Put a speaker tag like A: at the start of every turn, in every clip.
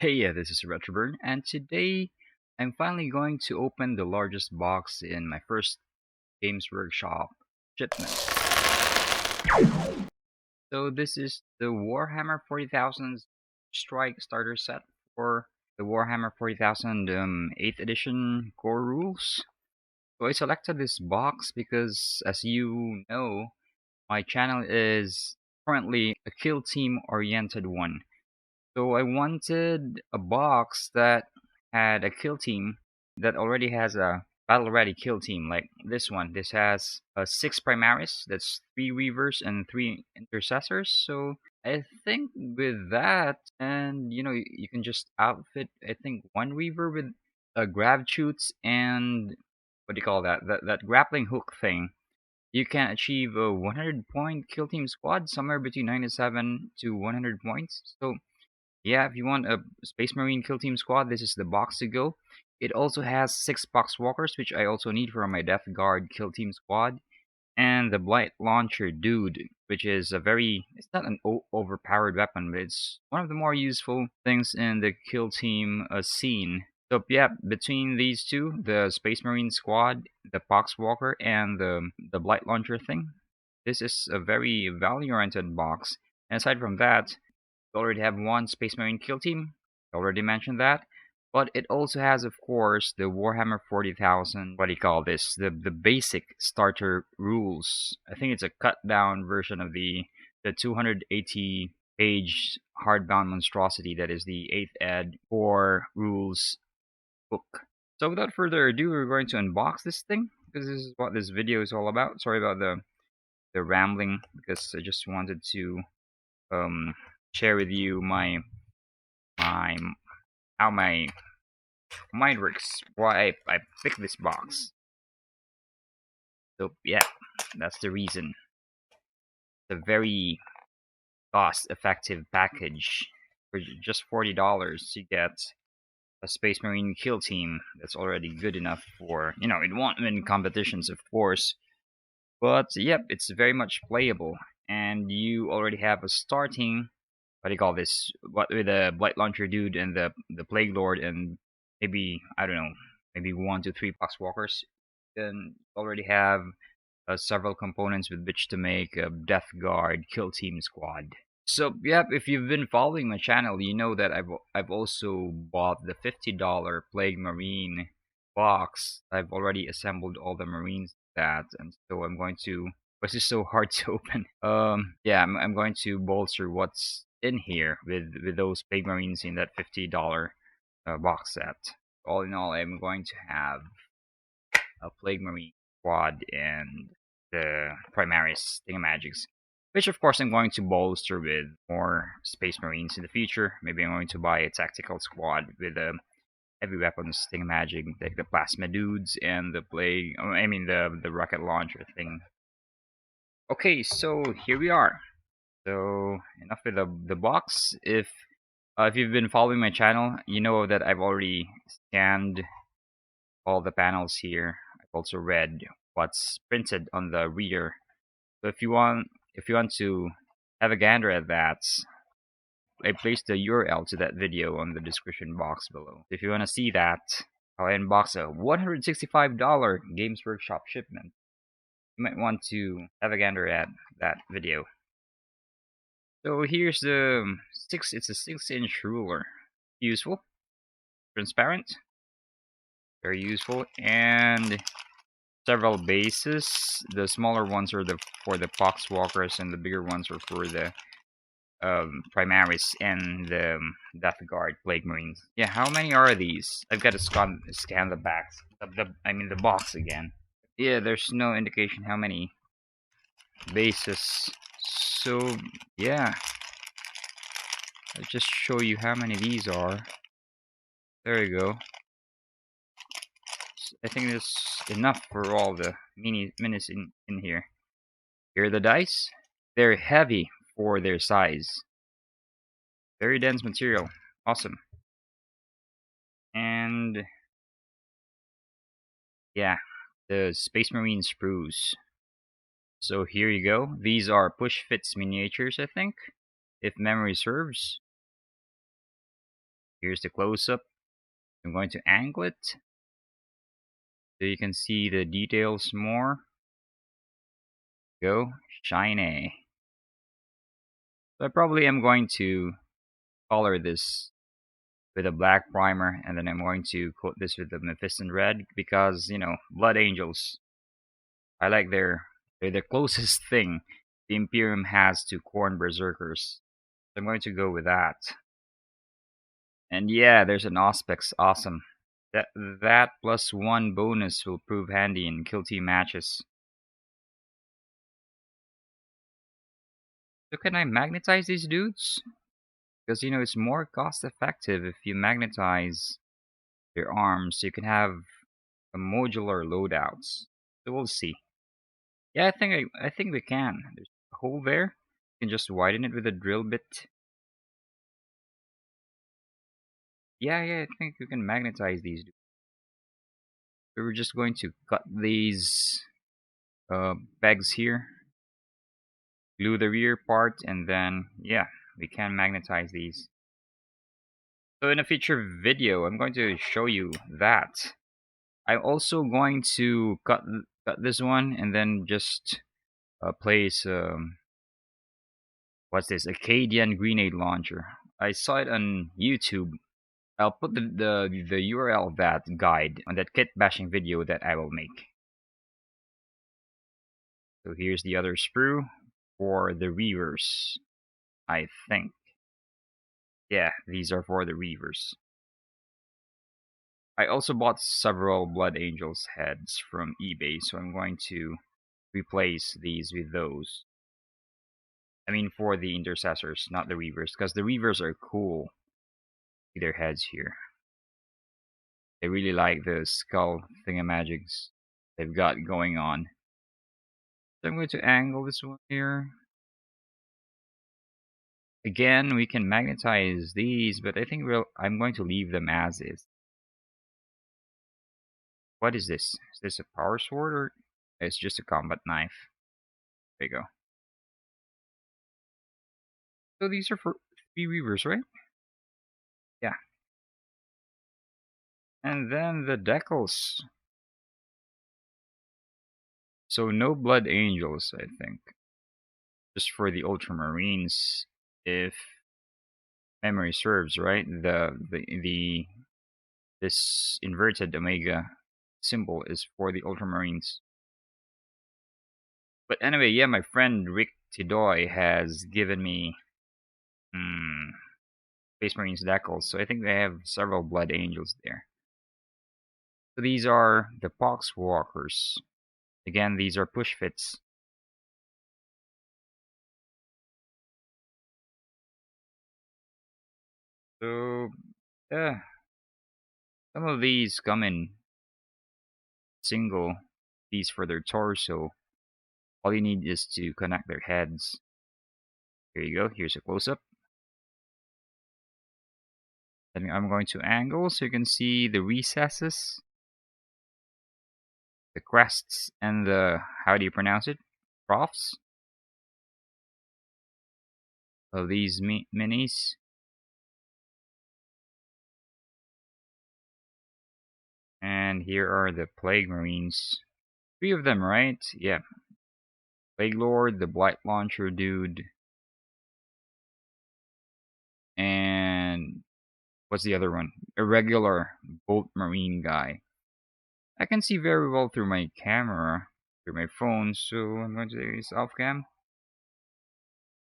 A: Hey, this is Retroburn, and today I'm finally going to open the largest box in my first Games Workshop shipment. So this is the Warhammer 40,000 Strike Starter Set for the Warhammer 40,000 8th edition core rules. So I selected this box because, as you know, my channel is currently a kill team oriented one. So I wanted a box that had a kill team that already has a battle ready kill team like this one. This has 6 Primaris, that's 3 Reivers and 3 Intercessors. So I think with that, and you can just outfit, I think, 1 Reaver with grab shoots and what do you call that? That grappling hook thing. You can achieve a 100 point kill team squad, somewhere between 97 to 100 points. So yeah, if you want a Space Marine Kill Team squad, this is the box to go. It also has 6 Poxwalkers, which I also need for my Death Guard Kill Team squad, and the Blight Launcher Dude, which is it's not an overpowered weapon, but it's one of the more useful things in the Kill Team scene. So yeah, between these two, the Space Marine squad, the Poxwalker, and the Blight Launcher thing, this is a very value-oriented box. And aside from that, we already have one Space Marine kill team. I already mentioned that. But it also has, of course, the Warhammer 40,000. What do you call this? The basic starter rules. I think it's a cut down version of the 280 page hardbound monstrosity that is the 8th ed core rules book. So without further ado, we're going to unbox this thing because this is what this video is all about. Sorry about the rambling because I just wanted to um share with you my how my mind works, why I picked this box. So yeah, that's the reason. It's a very cost-effective package. For just $40, you get a Space Marine kill team that's already good enough for, it won't win competitions, of course, but yep, it's very much playable. And you already have a starting, what do you call this? What with the Blight Launcher Dude and the Plague Lord and maybe, I don't know, maybe 1 to 3 Poxwalkers. Then you already have several components with which to make a Death Guard kill team squad. So yep, if you've been following my channel, you know that I've also bought the $50 Plague Marine box. I've already assembled all the Marines that, and so I'm going to. This is so hard to open. Yeah, I'm going to bolster what's in here with those Plague Marines in that $50 box set. All in all, I'm going to have a Plague Marine squad and the Primaris Thingamagics, which of course I'm going to bolster with more Space Marines in the future. Maybe I'm going to buy a tactical squad with a heavy weapons Thingamagic, like the Plasma Dudes and the Plague. I mean the rocket launcher thing. Okay, so here we are. So enough with the box. If you've been following my channel, you know that I've already scanned all the panels here. I've also read what's printed on the reader. So if you want to have a gander at that, I placed the URL to that video on the description box below. If you want to see that, how I unbox a $165 Games Workshop shipment, you might want to have a gander at that video. So here's the it's a 6-inch ruler. Useful, transparent, very useful, and several bases. The smaller ones are for the Poxwalkers, and the bigger ones are for the Primaris and the Death Guard Plague Marines. Yeah, how many are these? I've got to scan the backs. I mean the box again. Yeah, there's no indication how many bases. So yeah, I'll just show you how many these are. There you go. I think that's enough for all the minis in here. Here are the dice. They're heavy for their size. Very dense material. Awesome. And yeah, the Space Marine sprues. So here you go. These are push fits miniatures, I think, if memory serves. Here's the close-up. I'm going to angle it so you can see the details more. Go shiny. So I probably am going to color this with a black primer, and then I'm going to coat this with the Mephiston red because, you know, Blood Angels. I like they're the closest thing the Imperium has to Khorne Berserkers. So I'm going to go with that. And yeah, there's an Auspex, awesome. That plus one bonus will prove handy in kill team matches. So can I magnetize these dudes? Because, you know, it's more cost effective if you magnetize your arms so you can have a modular loadouts. So we'll see. Yeah, I think we can. There's a hole there. You can just widen it with a drill bit. Yeah, I think we can magnetize these. So we're just going to cut these pegs here, glue the rear part, and then yeah, we can magnetize these. So in a future video, I'm going to show you that. I'm also going to cut this one and then just place what's this? Acadian grenade launcher. I saw it on YouTube. I'll put the URL of that guide on that kit bashing video that I will make. So here's the other sprue for the Reivers, I think. Yeah, these are for the Reivers. I also bought several Blood Angels heads from eBay, so I'm going to replace these with those. I mean for the Intercessors, not the Reivers, because the Reivers are cool. See their heads here. I really like the skull thingamajigs they've got going on. So I'm going to angle this one here. Again, we can magnetize these, but I think I'm going to leave them as is. What is this? Is this a power sword or it's just a combat knife? There you go. So these are for 3 Reivers, right? Yeah. And then the decals. So no Blood Angels, I think. Just for the Ultramarines, if memory serves, right? This inverted Omega symbol is for the Ultramarines. But anyway, yeah, my friend Rick Tidoy has given me Space Marines decals, so I think they have several Blood Angels there. So these are the Poxwalkers. Again, these are push fits. So, yeah, some of these come in single piece for their torso. All you need is to connect their heads. Here you go, here's a close-up. Then I'm going to angle so you can see the recesses, the crests, and the, how do you pronounce it? Profs of these minis. And here are the Plague Marines. 3 of them, right? Yeah. Plague Lord, the Blight Launcher dude, and what's the other one? A regular Bolt Marine guy. I can see very well through my camera, through my phone, so I'm going to do this off cam.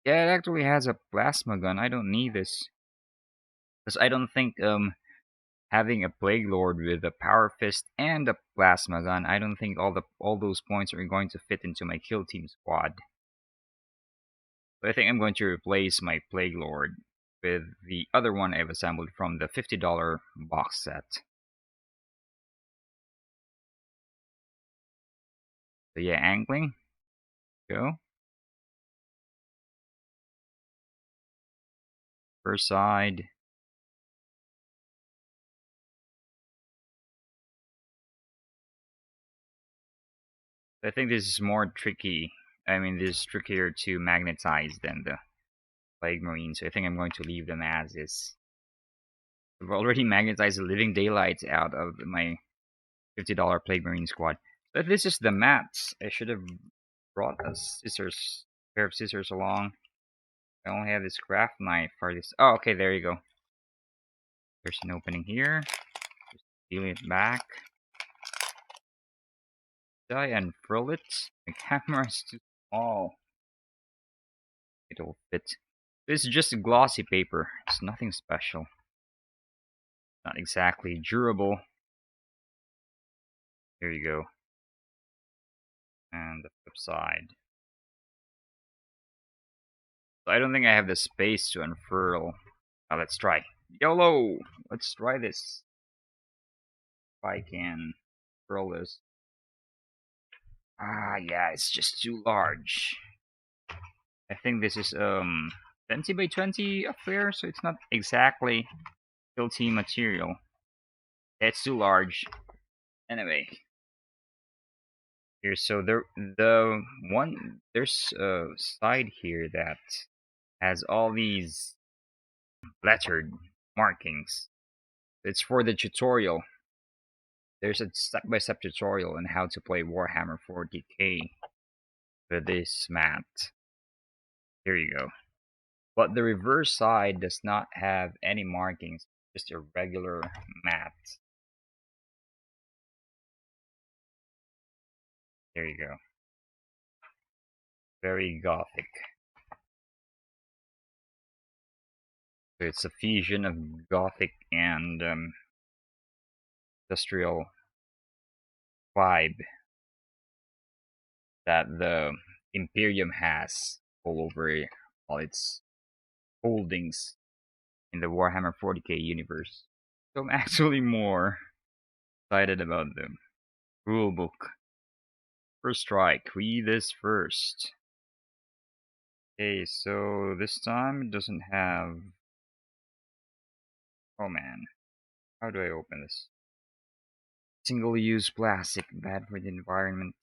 A: Yeah, it actually has a plasma gun. I don't need this. Because I don't think having a Plague Lord with a Power Fist and a plasma gun, I don't think all those points are going to fit into my kill team squad. So I think I'm going to replace my Plague Lord with the other one I've assembled from the $50 box set. So yeah, angling. Go. First side. I think this is more tricky. I mean, this is trickier to magnetize than the Plague Marine, so I think I'm going to leave them as is. I've already magnetized the living daylights out of my $50 Plague Marine squad. But this is the mats. I should have brought a pair of scissors along. I only have this craft knife for this. Oh, okay, there you go. There's an opening here. Just peel it back. Did I unfurl it? The camera is too small. It'll fit. This is just glossy paper. It's nothing special. Not exactly durable. Here you go. And the flip side. So I don't think I have the space to unfurl. Now let's try. YOLO! Let's try this. If I can furl this. Ah, yeah, it's just too large. I think this is 20 by 20 affair, so it's not exactly filthy material. It's too large. Anyway, here, so there's a side here that has all these lettered markings. It's for the tutorial. There's a step-by-step tutorial on how to play Warhammer 40k with this mat. Here you go. But the reverse side does not have any markings, just a regular mat. There you go. Very gothic. So it's a fusion of gothic and industrial vibe that the Imperium has all over all its holdings in the Warhammer 40k universe. So I'm actually more excited about the rulebook. First strike, read this first. Okay, so this time it doesn't have... Oh man, how do I open this? Single-use plastic, bad for the environment.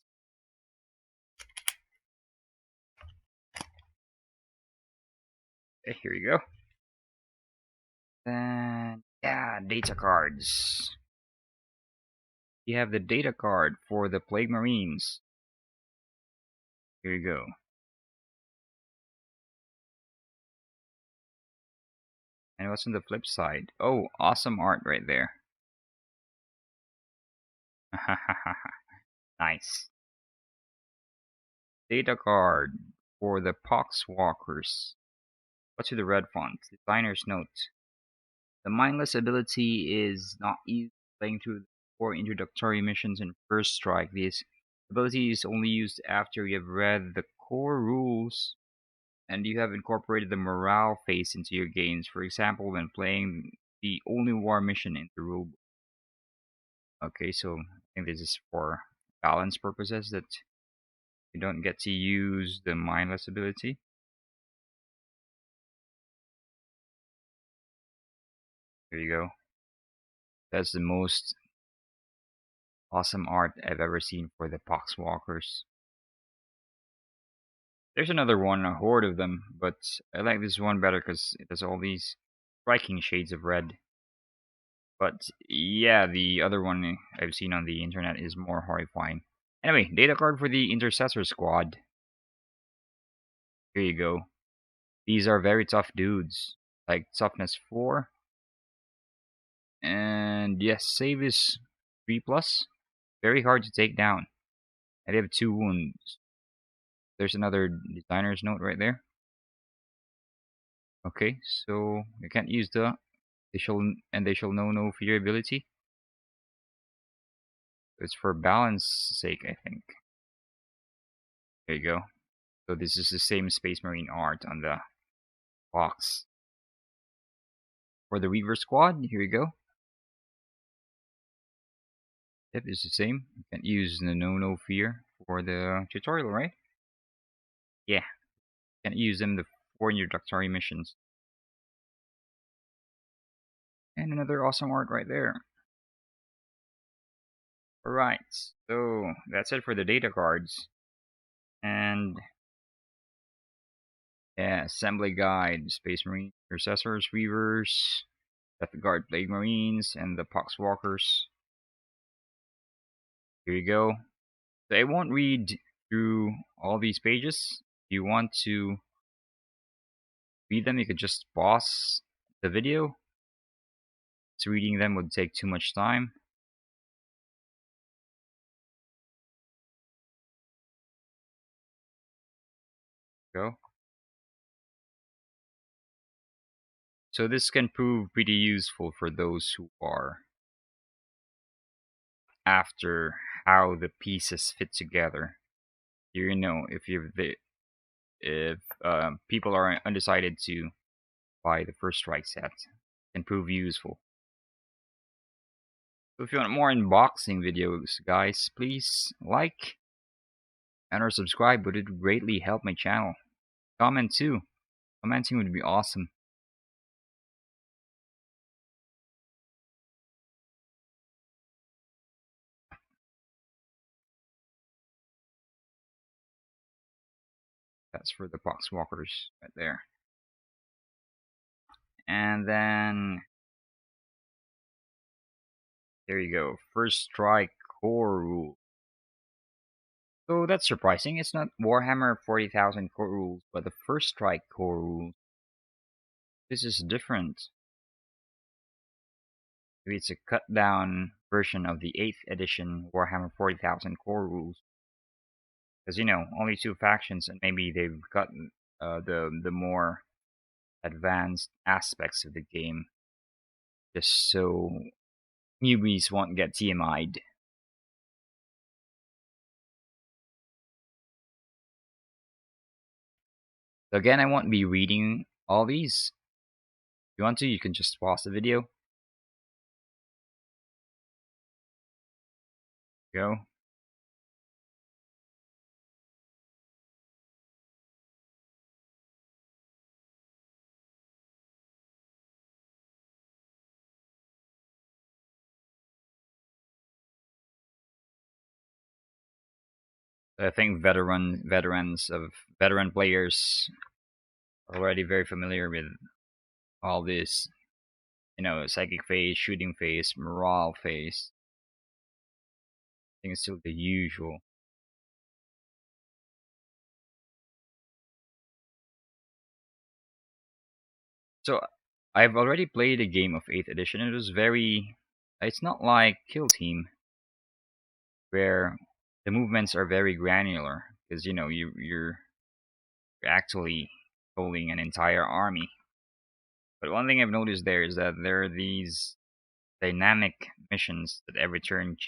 A: Okay, here you go. Then, yeah, data cards. You have the data card for the Plague Marines. Here you go. And what's on the flip side? Oh, awesome art right there. Nice. Data card for the Poxwalkers. What's with the red font? Designer's note. The mindless ability is not used playing through the 4 introductory missions in First Strike. This ability is only used after you have read the core rules and you have incorporated the morale phase into your games. For example, when playing the only war mission in the rulebook. Okay, so I think this is for balance purposes that you don't get to use the mindless ability. There you go. That's the most awesome art I've ever seen for the Poxwalkers. There's another one, a horde of them, but I like this one better because it has all these striking shades of red. But yeah, the other one I've seen on the internet is more horrifying. Anyway, data card for the Intercessor squad. Here you go. These are very tough dudes, like toughness 4. And yes, save is 3+. Very hard to take down. And they have 2 wounds. There's another designer's note right there. Okay, so you can't use the they shall know no fear ability. It's for balance sake, I think. There you go. So this is the same Space Marine art on the box. For the Reivers squad, here you go. Yep, it's the same. You can't use the no fear for the tutorial, right? Yeah, can't use them the 4 introductory missions. And another awesome art right there. Alright, so that's it for the data cards. And yeah, assembly guide, Space Marine, Intercessors, Reivers, Guard Blade Marines, and the Poxwalkers. Here you go. So I won't read through all these pages. If you want to read them, you could just pause the video. So reading them would take too much time. Go. So this can prove pretty useful for those who are after how the pieces fit together. You know, if people are undecided to buy the first strike set, can prove useful. So if you want more unboxing videos, guys, please like and or subscribe. Would it greatly help my channel. Comment too. Commenting would be awesome. That's for the Poxwalkers right there. And then there you go. First strike core rule. So that's surprising. It's not Warhammer 40,000 core rules, but the first strike core rule. This is different. Maybe it's a cut down version of the 8th edition Warhammer 40,000 core rules. Because you know, only 2 factions, and maybe they've gotten the more advanced aspects of the game, just so newbies won't get TMI'd. So again, I won't be reading all these. If you want to, you can just pause the video. Go. I think veteran players are already very familiar with all this. You know, psychic phase, shooting phase, morale phase. I think it's still the usual. So I've already played a game of 8th edition. It was very. It's not like Kill Team, where the movements are very granular, because you know you're actually holding an entire army. But one thing I've noticed there is that there are these dynamic missions that every turn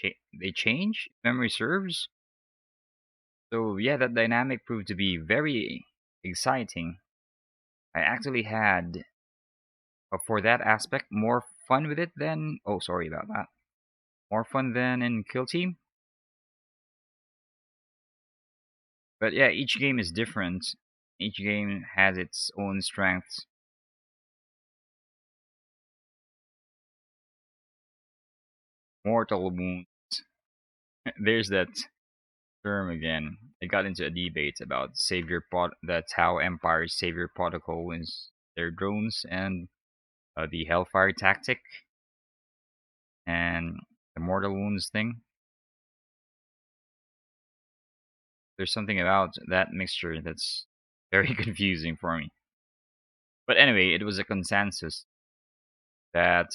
A: they change, if memory serves. So yeah, that dynamic proved to be very exciting. I actually had, for that aspect, more fun with it than, oh sorry about that, more fun than in Kill Team. But yeah, each game is different. Each game has its own strengths. Mortal wound. There's that term again. I got into a debate about that's how Empire's Savior Protocol is their drones, and the Hellfire tactic and the Mortal Wounds thing. There's something about that mixture that's very confusing for me. But anyway, it was a consensus that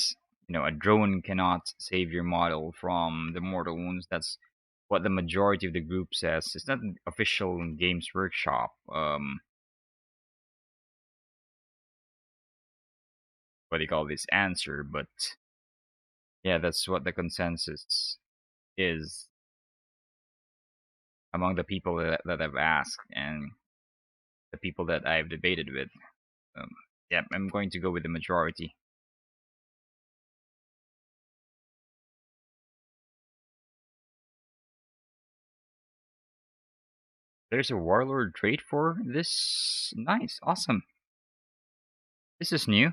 A: a drone cannot save your model from the Mortal Wounds. That's what the majority of the group says. It's not an official Games Workshop what do you call this answer, but yeah, that's what the consensus is among the people that I've asked and the people that I've debated with. Um, yeah, I'm going to go with the majority. There's a warlord trait for this. Nice, awesome. This is new.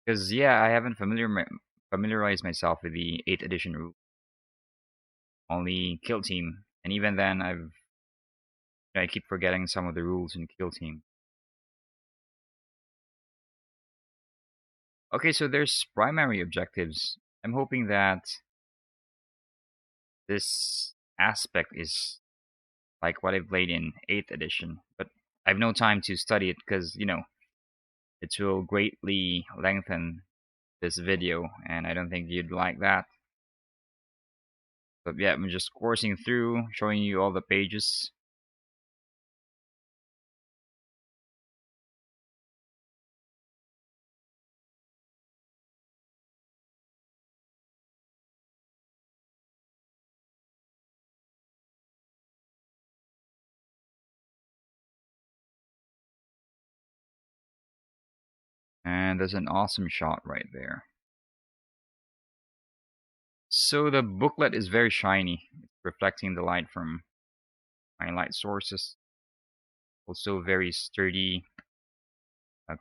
A: Because yeah, I haven't familiarized myself with the 8th edition rule. Only Kill Team, and even then, I keep forgetting some of the rules in Kill Team. Okay, so there's primary objectives. I'm hoping that this aspect is like what I played in 8th edition, but I have no time to study it because, it will greatly lengthen this video, and I don't think you'd like that. But yeah, I'm just coursing through, showing you all the pages. And there's an awesome shot right there. So the booklet is very shiny, reflecting the light from my light sources. Also very sturdy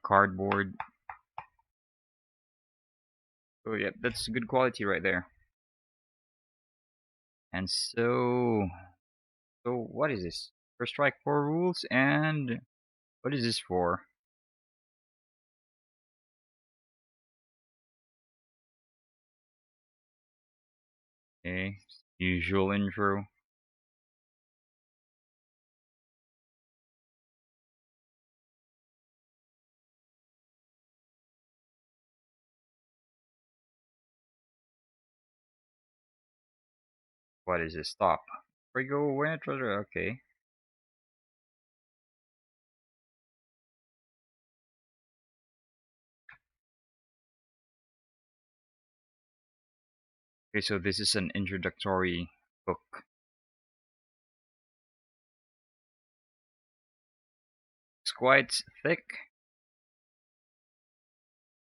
A: cardboard. Oh yeah, that's good quality right there. And so what is this? First strike 4 rules, and what is this for? Okay, usual intro. What is this? Stop. Where you go? Where treasure? Okay. Okay, so this is an introductory book. It's quite thick.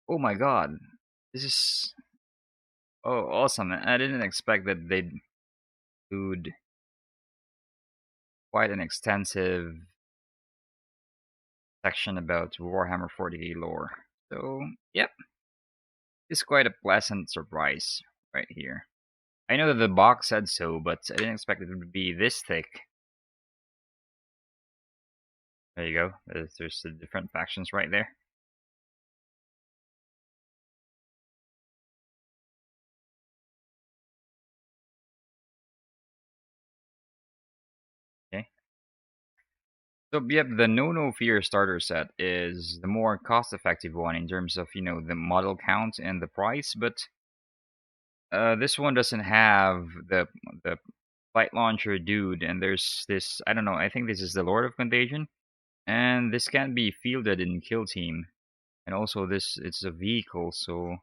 A: Oh my god. This is awesome. I didn't expect that they'd include quite an extensive section about Warhammer 40k lore. So, yep, it's quite a pleasant surprise right here. I know that the box said so, but I didn't expect it to be this thick. There you go. There's the different factions right there. Okay. So, yep, the No Fear starter set is the more cost-effective one in terms of, the model count and the price, but this one doesn't have the light launcher dude, and there's this, I don't know, I think this is the Lord of Contagion, and this can be fielded in kill team, and also it's a vehicle, so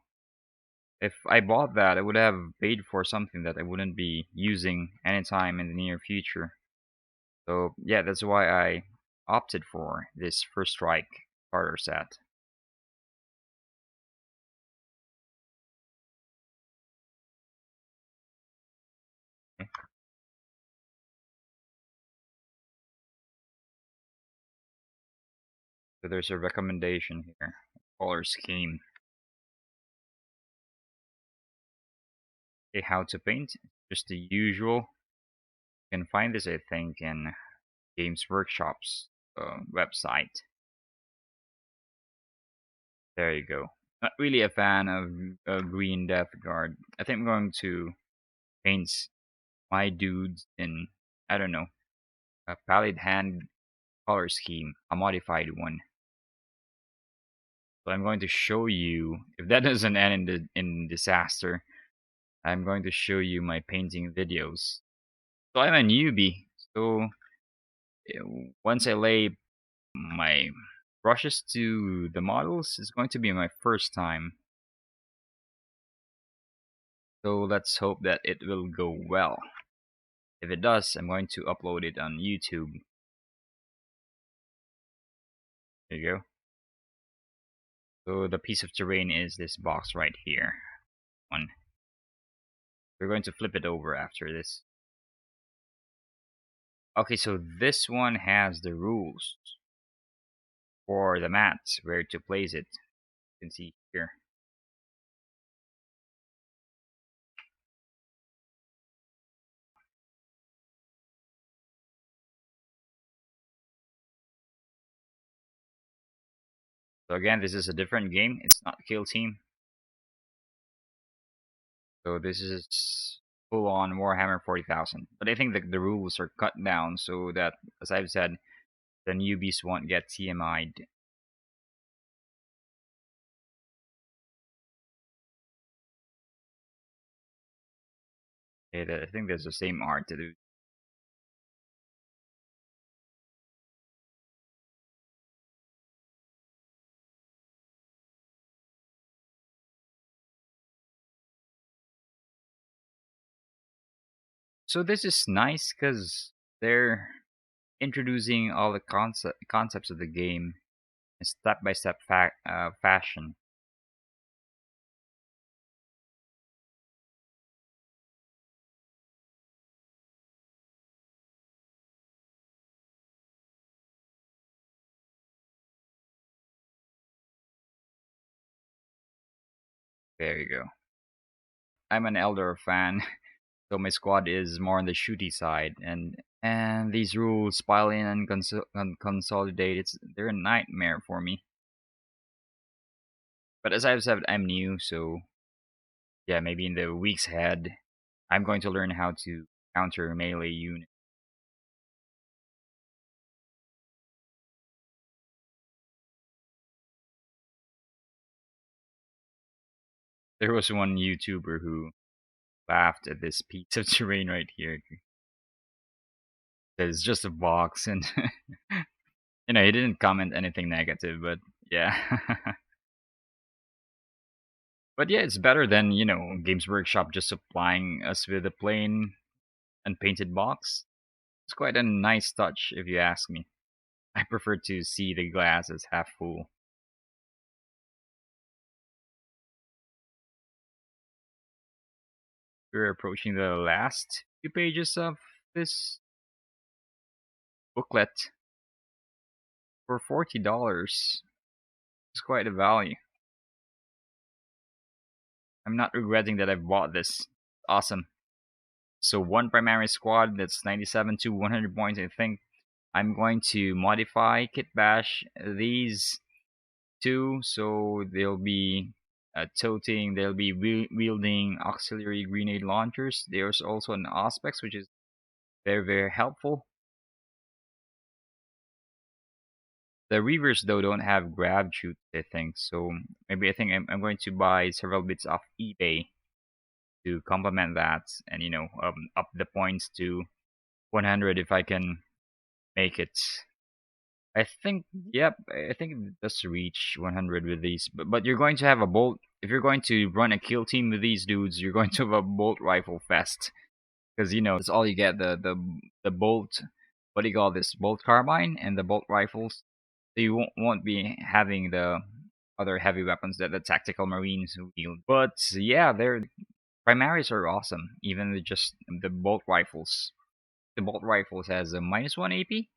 A: if I bought that, I would have paid for something that I wouldn't be using anytime in the near future. So yeah, that's why I opted for this First Strike starter set. Okay. So there's a recommendation here, color scheme. Okay, how to paint, just the usual. You can find this, I think, in Games Workshop's website. There you go. Not really a fan of Green Death Guard. I think I'm going to paint my dudes in, I don't know, a pallid hand color scheme, a modified one. So I'm going to show you, if that doesn't end in disaster, I'm going to show you my painting videos. So I'm a newbie, so uh, once I lay my brushes to the models, it's going to be my first time. So let's hope that it will go well. If it does, I'm going to upload it on YouTube. There you go. So the piece of terrain is this box right here. One. We're going to flip it over after this. Okay, so this one has the rules for the mats, where to place it. You can see here. So again, this is a different game. It's not Kill Team. So this is full on Warhammer 40,000. But I think the rules are cut down so that, as I've said, the newbies won't get TMI'd. I think there's the same art to do. So this is nice because they're introducing all the concepts of the game in step-by-step fashion. There you go. I'm an Elder fan, so my squad is more on the shooty side, and these rules pile in and consolidate. They're a nightmare for me. But as I've said, I'm new, so yeah, maybe in the weeks ahead, I'm going to learn how to counter melee units. There was one YouTuber who laughed at this piece of terrain right here. It's just a box, and he didn't comment anything negative, but yeah. But yeah, it's better than Games Workshop just supplying us with a plain unpainted box. It's quite a nice touch, if you ask me. I prefer to see the glass as half full. We're approaching the last few pages of this booklet for $40. It's quite a value. I'm not regretting that I've bought this. Awesome. So one primary squad, that's 97 to 100 points. I think I'm going to modify Kit Bash these two, so they'll be toting, they'll be wielding auxiliary grenade launchers. There's also an Auspex, which is very, very helpful. The Reivers, though, don't have grab shoots, I think, so maybe I think I'm going to buy several bits off eBay to complement that, and up the points to 100 if I can make it. I think, yep, I think it does reach 100 with these, but you're going to have a bolt. If you're going to run a kill team with these dudes, you're going to have a bolt rifle fest, because that's all you get, the bolt, what do you call this, bolt carbine and the bolt rifles. So you won't be having the other heavy weapons that the tactical marines wield. But yeah, their primaries are awesome, even with just the bolt rifles. The bolt rifles has a -1 AP.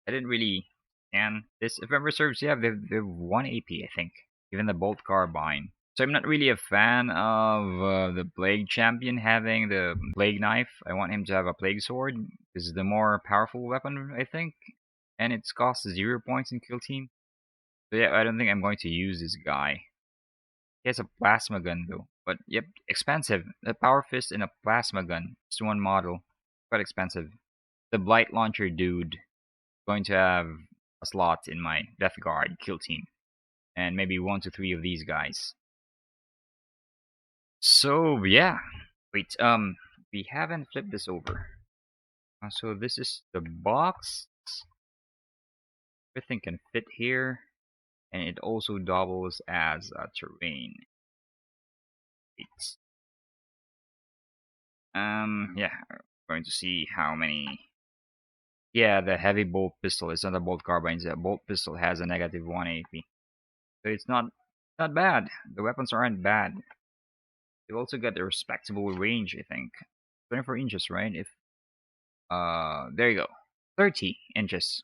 A: I didn't really scan this. If memory serves, yeah, they've 1 AP, I think. Even the bolt carbine. So I'm not really a fan of the Plague Champion having the Plague Knife. I want him to have a Plague Sword. This is the more powerful weapon, I think. And it's cost 0 points in kill team. So yeah, I don't think I'm going to use this guy. He has a plasma gun though. But yep, expensive. The Power Fist and a plasma gun. Just one model. Quite expensive. The Blight Launcher dude. Going to have a slot in my Death Guard kill team. And maybe 1 to 3 of these guys. So yeah. Wait, we haven't flipped this over. So this is the box. Everything can fit here. And it also doubles as a terrain. It's, yeah, we're going to see how many. Yeah, the heavy bolt pistol. It's not a bolt carbine. The bolt pistol has a -1 AP. So it's not bad. The weapons aren't bad. They've also got a respectable range, I think. 24 inches, right? If there you go. 30 inches.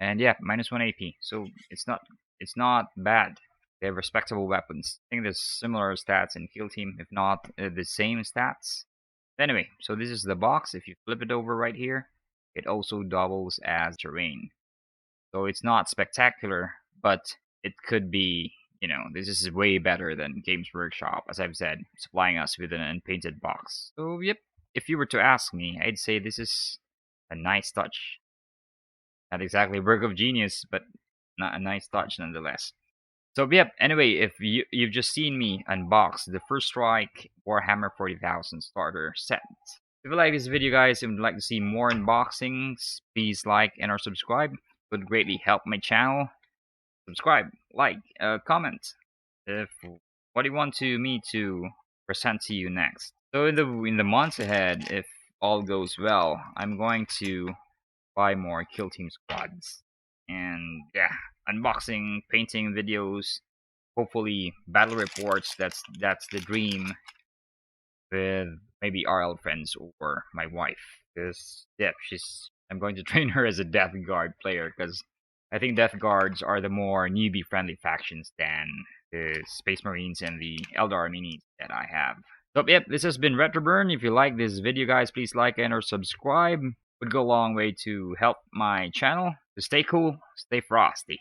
A: And yeah, -1 AP. So it's not bad. They have respectable weapons. I think there's similar stats in kill team, if not the same stats. Anyway, so this is the box. If you flip it over right here, it also doubles as terrain. So it's not spectacular, but it could be you know, this is way better than Games Workshop, as I've said, supplying us with an unpainted box. So, yep, if you were to ask me, I'd say this is a nice touch. Not exactly work of genius, but not a nice touch nonetheless. So, yep, anyway, if you've just seen me unbox the First Strike Warhammer 40,000 starter set. If you like this video, guys, and would like to see more unboxings, please like and or subscribe. It would greatly help my channel. Subscribe, like, comment. If what do you want me to present to you next? So in the months ahead, if all goes well, I'm going to buy more Kill Team squads, and yeah, unboxing, painting videos, hopefully battle reports. That's the dream, with maybe RL friends or my wife. Because yeah, I'm going to train her as a Death Guard player, because I think Death Guards are the more newbie friendly factions than the Space Marines and the Eldar minis that I have. So yep, this has been Retroburn. If you like this video, guys, please like and or subscribe. Would go a long way to help my channel. So stay cool, stay frosty.